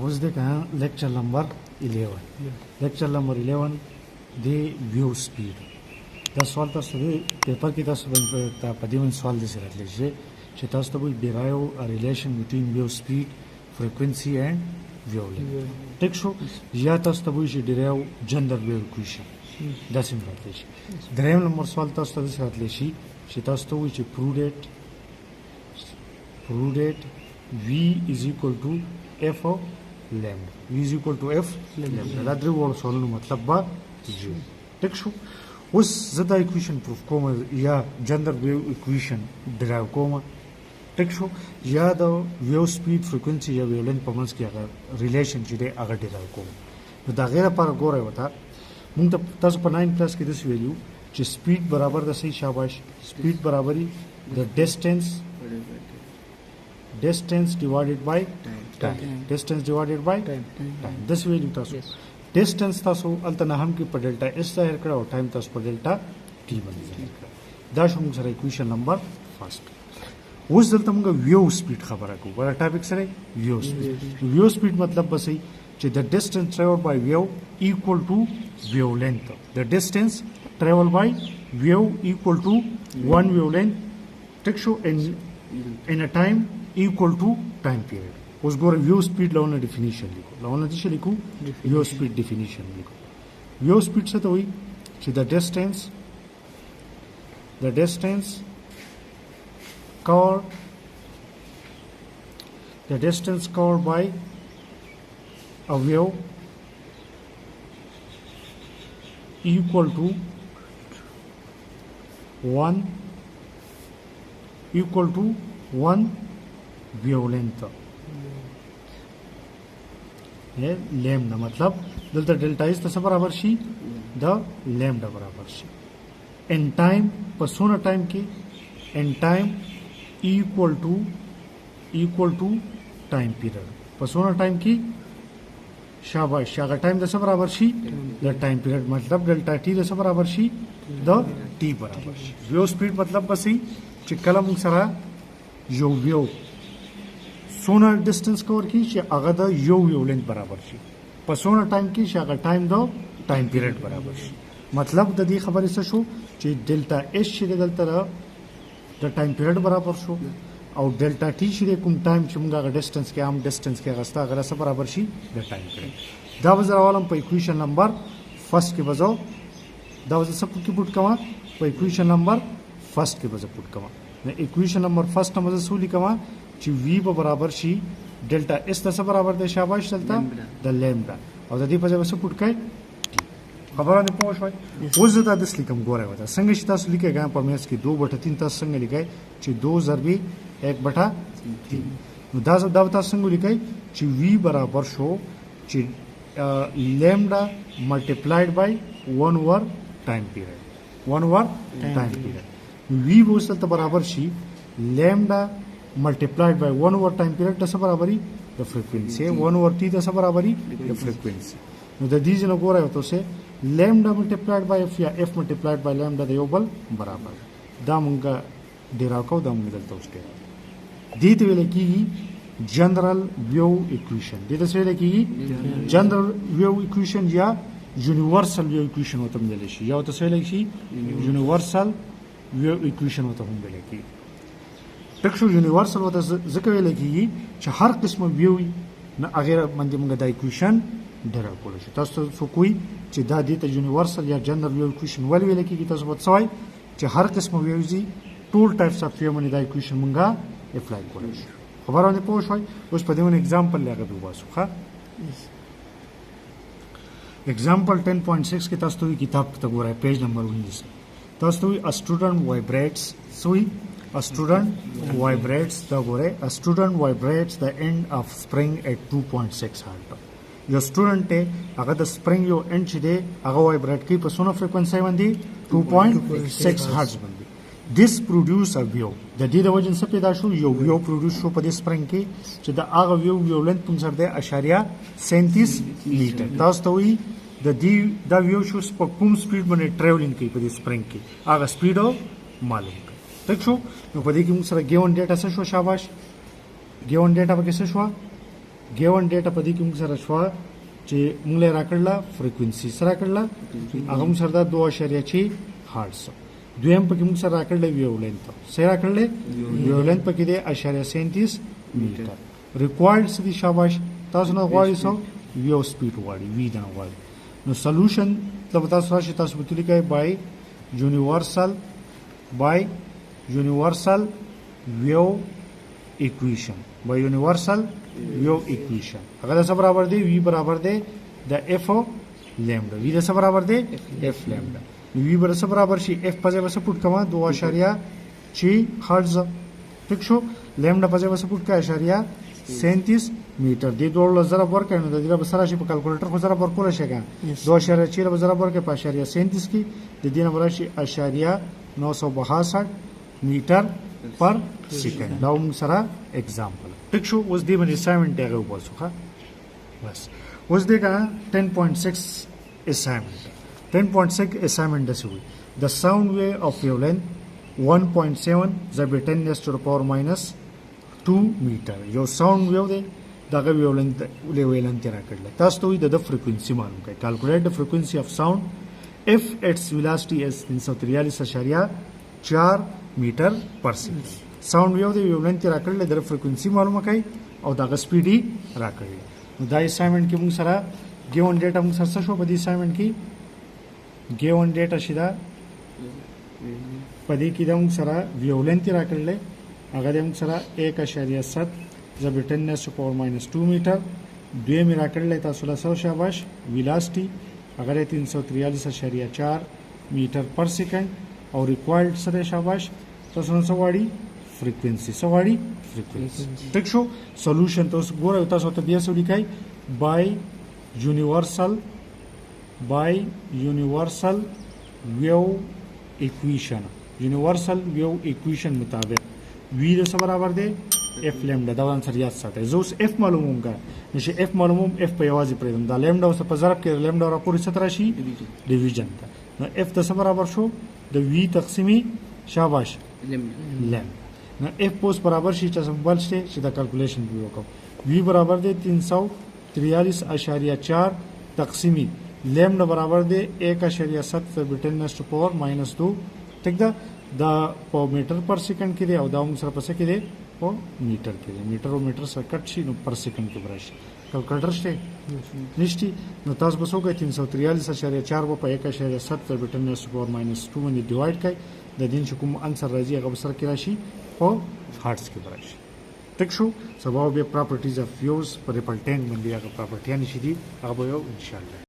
اوس د لیکچر نمبر 11 لیکچر نمبر 11 د ویو سپیډ دا سوال تاسو د پیپر کې تاسو په دې باندې سوال د سره راتلی شي چې تاسو ته وایي ډیرایو ا ریلیشن بټوین ویو سپیډ فریکوئنسي اینڈ ویو لینث ټیک شو یا تاسو ته وایي چې ډیرایو جنرال ویو اکویشن دا سم راتلی شي دریم نمبر سوال تاسو ته د سره راتلی شي چې تاسو ته وایي چې prove that V is equal to F of lambda. V is equal to F lambda. دا درې وړو سوالونو مطلب به وي ټیک شو اوس زه دا اکویشن پروف کوم یا جنرال ویو اکویشن ډرایو کوم ټیک شو یا د ویو سپیډ فریکوئنسي یا ویو لینث په منځ کې هغه ریلیشن چې دی هغه ډرایو کوم نو د هغې لپاره ګورئ ورته موږ ته تاسو په 9 کلاس کې داسې ویلي چې سپیډ برابر د صحیح شاباش سپیډ برابري د distance divided by time. Distance divided by time. This value tasu. Distance tasu alta na ham ki per delta s zahir kara aur time tasu per delta t bani zahir kara. Da shum sara equation number first. Us dalta munga view speed khabara ko. Bada topic sare view speed. View speed matlab basai che the distance traveled by wave equal to wavelength. The distance traveled by wave equal to one wavelength. Take show in a time equal to time period. Us go view speed launa definition likho. Launa dishe likho view speed definition likho. View speed se to hoyi che the distance covered by a wave equal to one wavelength ये lambda मतलब दलता delta is तसा बराबर शी द lambda बराबर शी in time पसोना टाइम की in time equal to time period पसोना टाइम की शाबाश शागा टाइम दसा बराबर शी द टाइम पीरियड मतलब डेल्टा टी दसा बराबर शी द टी बराबर शी वेव स्पीड मतलब बसी چې کله موږ سره یو ویو سونه ډیسټنس کور کی چې هغه د یو ویولنت برابر شي په سونه ټایم کې چې هغه ټایم د ټایم پیریډ برابر شي مطلب د دې خبرې څه شو چې ډیلټا ایس چې دلته د ټایم پیریډ برابر شو او ډیلټا ټی چې کوم ټایم چې موږ هغه ډیسټنس کې عام ډیسټنس کې غستا هغه سره برابر شي د ټایم پیریډ دا وزرالم په اکویشن نمبر فرست کې بزو دا وز سب کې پټ کما په اکویشن نمبر فرست کې بزو پټ کما نو اکویشن نمبر فرست نمبر سولي کما چې وی به برابر شي ډیلټا اس ته برابر دی شاباش دلته د لامدا او د دې په ځای وسه پټ کای خبره نه پوه شوي اوس دا د سلیکم ګورای وته څنګه چې تاسو لیکه غا په میس کې 2/3 تاسو څنګه لیکای چې 2 ضربې 1/3 نو دا تاسو څنګه لیکای چې وی برابر شو چې لامدا ملټیپلایډ بای 1 اوور ټایم پیریډ 1 اوور ټایم پیریډ وی وسل ته برابر شي لامدا multiplied by 1 over time period the برابري the frequency 1 over t the برابري the frequency نو د دې جن غوړای وته سه lambda multiplied by f یا f multiplied by lambda د یو بل برابر دا مونږه ډیرا کو دا مونږ دلته وشته دې ته ویل کیږي general view equation دې ته ویل کیږي general view equation یا universal view equation وته ویل شي یا ته ویل شي universal view equation وته هم ویل کیږي ټیکشو یونیورسل وته ځکه ویل کیږي چې هر قسمه ویو نه هغه باندې موږ د اکویشن ډرا کول شي تاسو څو کوی چې دا د یونیورسل یا جنرال ویو اکویشن ول ویل کیږي تاسو وڅ وای چې هر قسمه ویوزي ټول ټایپس اف ویو باندې د اکویشن موږ اپلای کول شي خبره نه پوه شوي اوس په دې باندې एग्जांपल لګا به واسو ښه एग्जांपल 10.6 کې تاسو ته کتاب ته ګورئ پیج نمبر 19 تاسو ته ا سټوډنټ وایبریټس سوی A student vibrates the end of spring at 2.6 hertz. Your student agar the spring yo end chide agar vibrate ki pasona frequency bandi 2.6 hertz bandi. This produce a wave. The did wajan se paida shu yo wave produce shu pa spring ki che da agar wave length pun sar de #37 meter. Tas to hi the wave shu kum speed bane traveling ki pa spring ki agar speed o malum ٹھیک شو نو په دې کې موږ سره ګیون ډیټا څه شو شاباش ګیون ډیټا پکې څه شو ګیون ډیټا په دې کې موږ سره شوه چې موږ له راکړله فریکوینسي سره راکړله هغه موږ سره دا 2.6 هرتز دویم پکې موږ سره راکړله ویولنت سره راکړله ویولنت پکې دی 0.37 میټر ریکوایرډ څه دي شاباش تاسو نه غواړئ سو ویو سپیډ غواړئ وی دا غواړئ نو سولوشن مطلب تاسو راشي تاسو به لیکئ بای یونیورسل ویو equation by universal wave equation هغه د څه برابر دی v برابر دی د f lambda v د څه برابر دی f lambda v برابر شي f په ځای وسه پټ کما 2.6 هرتز ټیک شو lambda په ځای وسه پټ کا 0.37 میټر دی ډول ضرب ورکړي نو د دې به سره شي په کیلکولیټر خو ضرب ورکول شي ګان 2.6 به ضرب ورکړي په 0.37 کې د دې نمبر شي 0.962 میټر پر سیکنډ دا موږ سره اگزامپل ټیک شو اوس دې باندې اسایمنټ هغه وباسو ښه بس اوس دې کا 10.6 اسایمنټ 10.6 اسایمنټ دسه وي the sound wave of wavelength 1.7 the 10 raised to the power minus 2 meter یو ساوند ویو دی دغه ویولنت لیولنت راکړل تاسو ته د فریکوئنسي معلوم کړئ کیلکولیټ د فریکوئنسي اف ساوند if its velocity is 343.4 میټر پر سیکنډ ساوند ویو دی ویولنت راکړل د فریکوئنسي معلومه کړئ او دغه سپیډ راکړل نو دا اسایمنټ کې موږ سره ګیون ډیټا موږ سره شو په دې اسایمنټ کې ګیون ډیټا شیدا په دې کې د موږ سره ویولنت راکړل هغه د موږ سره 1.7 ضرب 10 to power minus 2 میټر دوی می راکړل تاسو له سو شاباش ویلاسټي هغه 343.4 میټر پر سیکنډ او ریکوایرډ سره شاباش تاسو نو سواړي فریکوئنسي ټیک شو سولوشن تاسو ګورئ تاسو ته بیا سړي کوي بای یونیورسل ویو ایکویشن مطابق وی د څه برابر دی اف لامدا دا انسر یاد ساتئ زه اوس اف معلوموم کا نشه اف معلوموم اف په یوازې پرېږدم دا لامدا اوس په ضرب کې لامدا را پورې ستر شي ډیویژن ته نو اف د څه برابر شو د وی تقسیمي شاباش لامدا نو اف پوس برابر شي چې سمبل شي چې دا کیلکولیشن به وکړو وی برابر دی 343.4 تقسیمي لامدا برابر دی 1.7 10 to power minus 2 ټیک ده دا په میټر پر سیکنډ کې دی او دا موږ سره په څه کې دی په میټر کې دی میټر او میټر سره کټ شي نو پر سیکنډ کې براشي کیلکولیټر شته نشتی نو تاسو به څوګه 343.4 په 1.7 په 10 to power minus 2 باندې ډیوایډ کړئ د دین چې کوم انسر راځي هغه سره کې راشي په هرتز کې براشي ټیک شو سبا به پراپرټیز اف ویوز په ریپلټین باندې هغه پراپرټیان شي دي هغه به ان شاء الله